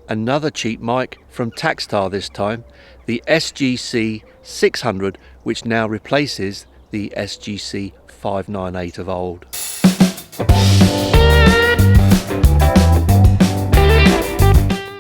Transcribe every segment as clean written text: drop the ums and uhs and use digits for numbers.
Another cheap mic from Takstar this time, the SGC-600, which now replaces the SGC-598 of old.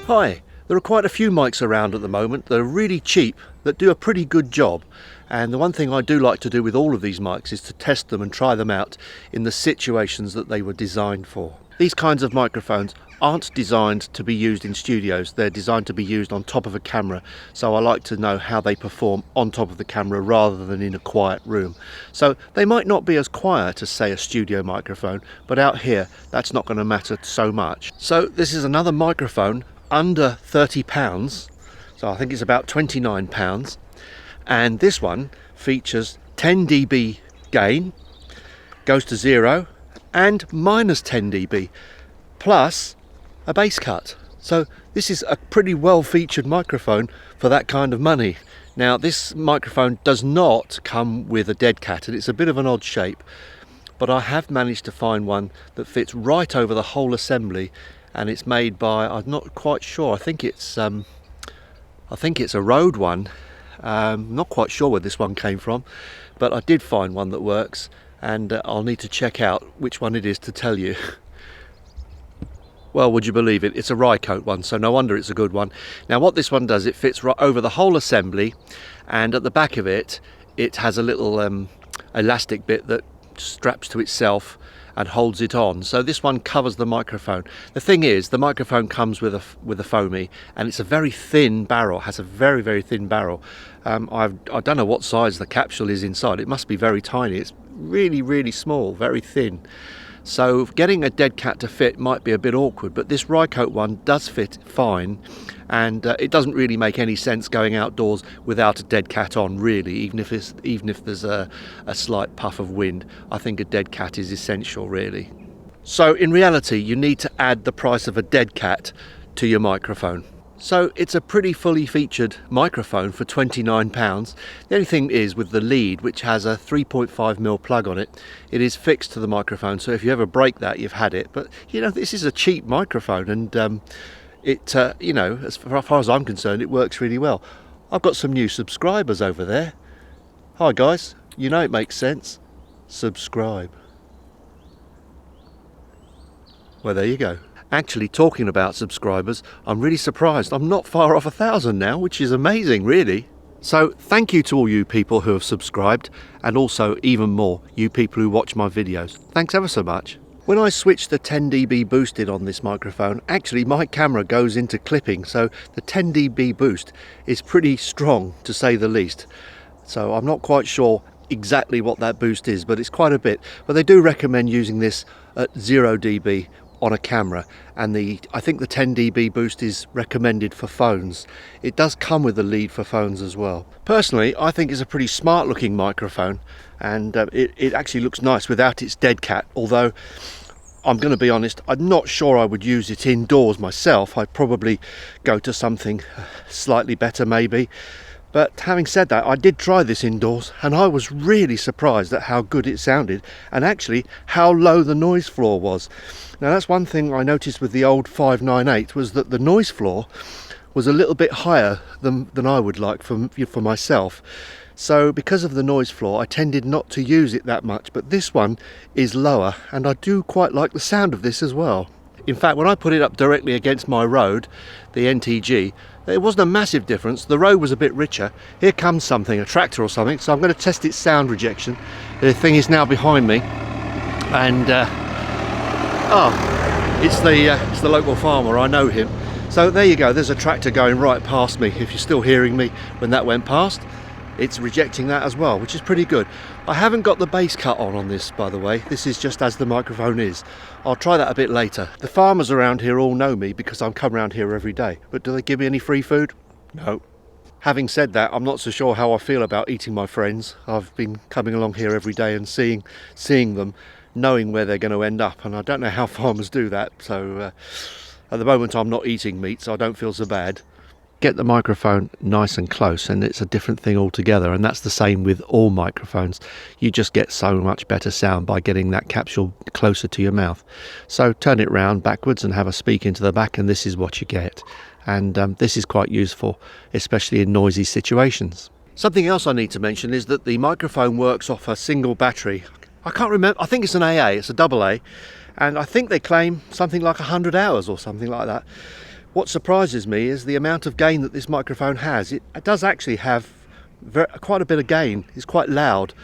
Hi, there are quite a few mics around at the moment that are really cheap, that do a pretty good job. And the one thing I do like to do with all of these mics is to test them and try them out in the situations that they were designed for. These kinds of microphones aren't designed to be used in studios, they're designed to be used on top of a camera, so I like to know how they perform on top of the camera rather than in a quiet room. So they might not be as quiet as, say, a studio microphone, but out here that's not going to matter so much. So this is another microphone under £30, so I think it's about £29, and this one features 10 dB gain, goes to 0, and minus 10 dB, plus a bass cut. So this is a pretty well featured microphone for that kind of money. Now this microphone does not come with a dead cat, and it's a bit of an odd shape, but I have managed to find one that fits right over the whole assembly, and it's made by, I'm not quite sure, I think it's a Rode one. Not quite sure where this one came from, but I did find one that works, and I'll need to check out which one it is to tell you. Well, would you believe it? It's a Rycote one, so no wonder it's a good one. Now what this one does, it fits right over the whole assembly, and at the back of it, it has a little elastic bit that straps to itself and holds it on. So this one covers the microphone. The thing is, the microphone comes with a foamy, and it's a very thin barrel, has a very, very thin barrel. I don't know what size the capsule is inside. It must be very tiny. It's really, really small, very thin. So getting a dead cat to fit might be a bit awkward, but this Rycote one does fit fine, and it doesn't really make any sense going outdoors without a dead cat on, really, even if there's a slight puff of wind. I think a dead cat is essential, really. So in reality, you need to add the price of a dead cat to your microphone. So it's a pretty fully featured microphone for £29. The only thing is, with the lead, which has a 3.5mm plug on it, it is fixed to the microphone, so if you ever break that, you've had it. But you know, this is a cheap microphone, and you know, as far as I'm concerned, it works really well. I've got some new subscribers over there. Hi guys, you know it makes sense. Subscribe. Well, there you go. Actually, talking about subscribers, I'm really surprised. I'm not far off 1,000 now, which is amazing, really. So thank you to all you people who have subscribed, and also even more, you people who watch my videos. Thanks ever so much. When I switch the 10 dB boosted on this microphone, actually my camera goes into clipping, so the 10 dB boost is pretty strong, to say the least. So I'm not quite sure exactly what that boost is, but it's quite a bit. But they do recommend using this at 0 dB on a camera, and I think the 10 dB boost is recommended for phones. It does come with a lead for phones as well. Personally, I think it's a pretty smart looking microphone, and it actually looks nice without its dead cat, although I'm going to be honest, I'm not sure I would use it indoors myself. I'd probably go to something slightly better maybe. But having said that, I did try this indoors, and I was really surprised at how good it sounded, and actually how low the noise floor was. Now that's one thing I noticed with the old 598, was that the noise floor was a little bit higher than I would like for myself. So because of the noise floor, I tended not to use it that much, but this one is lower, and I do quite like the sound of this as well. In fact, when I put it up directly against my Rode, the NTG, there wasn't a massive difference. The Rode was a bit richer. Here comes something, a tractor or something, so I'm going to test its sound rejection. The thing is now behind me, and it's the local farmer. I know him. So there you go, there's a tractor going right past me. If you're still hearing me when that went past, it's rejecting that as well, which is pretty good. I haven't got the bass cut on this, by the way. This is just as the microphone is. I'll try that a bit later. The farmers around here all know me because I'm come around here every day. But do they give me any free food? No. Having said that, I'm not so sure how I feel about eating my friends. I've been coming along here every day and seeing them, knowing where they're going to end up, and I don't know how farmers do that. So at the moment I'm not eating meat, so I don't feel so bad. get the microphone nice and close, and it's a different thing altogether. And that's the same with all microphones. You just get so much better sound by getting that capsule closer to your mouth. So turn it round backwards and have a speak into the back, and this is what you get. And this is quite useful, especially in noisy situations. Something else I need to mention is that the microphone works off a single battery. I can't remember, I think it's an AA, it's a double A, and I think they claim something like 100 hours or something like that. What surprises me is the amount of gain that this microphone has. It does actually have quite a bit of gain. It's quite loud.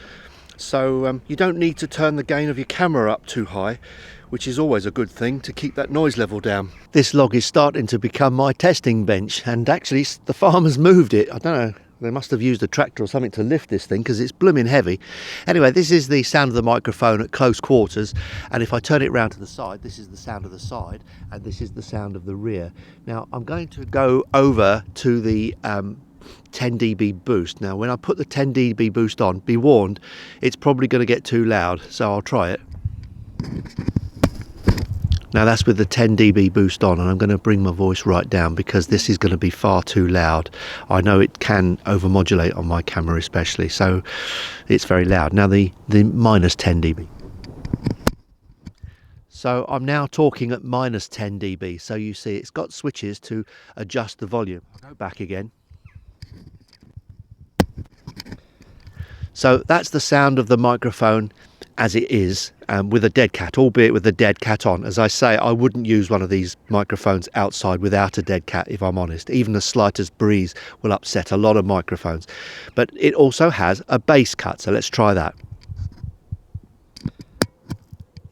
So you don't need to turn the gain of your camera up too high, which is always a good thing to keep that noise level down. This log is starting to become my testing bench, and actually the farmer's moved it. I don't know. They must have used a tractor or something to lift this thing because it's blooming heavy. Anyway, this is the sound of the microphone at close quarters, and if I turn it round to the side, this is the sound of the side, and this is the sound of the rear. Now I'm going to go over to the 10 dB boost. Now when I put the 10 dB boost on, be warned, it's probably going to get too loud, so I'll try it. Now that's with the 10 dB boost on, and I'm going to bring my voice right down because this is going to be far too loud. I know it can overmodulate on my camera especially, so it's very loud. Now the minus 10 dB. So I'm now talking at minus 10 dB, so you see it's got switches to adjust the volume. I'll go back again. So that's the sound of the microphone as it is, with a dead cat, albeit with the dead cat on. As I say, I wouldn't use one of these microphones outside without a dead cat, if I'm honest. Even the slightest breeze will upset a lot of microphones. But it also has a bass cut, so let's try that.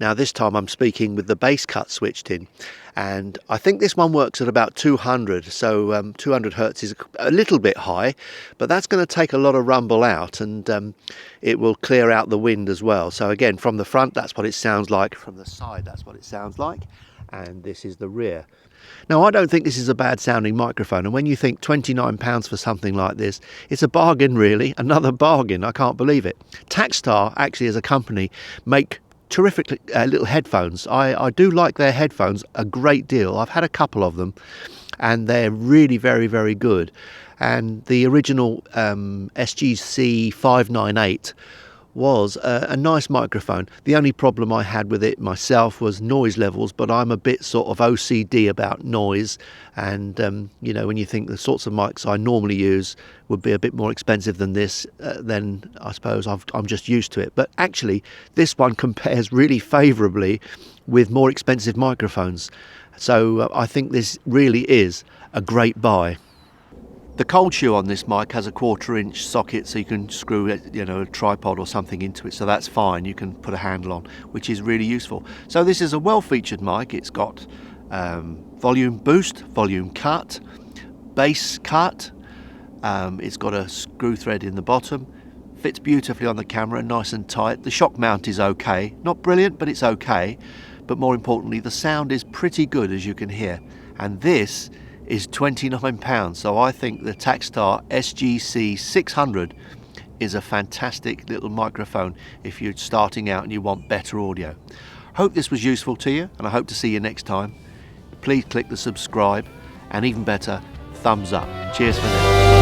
Now this time I'm speaking with the bass cut switched in, and I think this one works at about 200, so 200 hertz is a little bit high, but that's going to take a lot of rumble out, and it will clear out the wind as well. So again, from the front that's what it sounds like, from the side that's what it sounds like, and this is the rear. Now I don't think this is a bad sounding microphone, and when you think £29 for something like this, it's a bargain really, another bargain. I can't believe it. Takstar actually as a company make terrific little headphones. I do like their headphones a great deal. I've had a couple of them and they're really very good. And the original SGC-600 was a nice microphone. The only problem I had with it myself was noise levels, but I'm a bit sort of OCD about noise, and you know, when you think the sorts of mics I normally use would be a bit more expensive than this, then I suppose I'm just used to it. But actually this one compares really favourably with more expensive microphones, so I think this really is a great buy. The cold shoe on this mic has a 1/4 inch socket, so you can screw a tripod or something into it, so that's fine. You can put a handle on, which is really useful. So this is a well featured mic. It's got volume boost, volume cut, bass cut. It's got a screw thread in the bottom, fits beautifully on the camera, nice and tight. The shock mount is okay, not brilliant, but it's okay. But more importantly, the sound is pretty good, as you can hear. And this is £29, so I think the Takstar SGC-600 is a fantastic little microphone if you're starting out and you want better audio. Hope this was useful to you, and I hope to see you next time. Please click the subscribe, and even better, thumbs up. Cheers for now.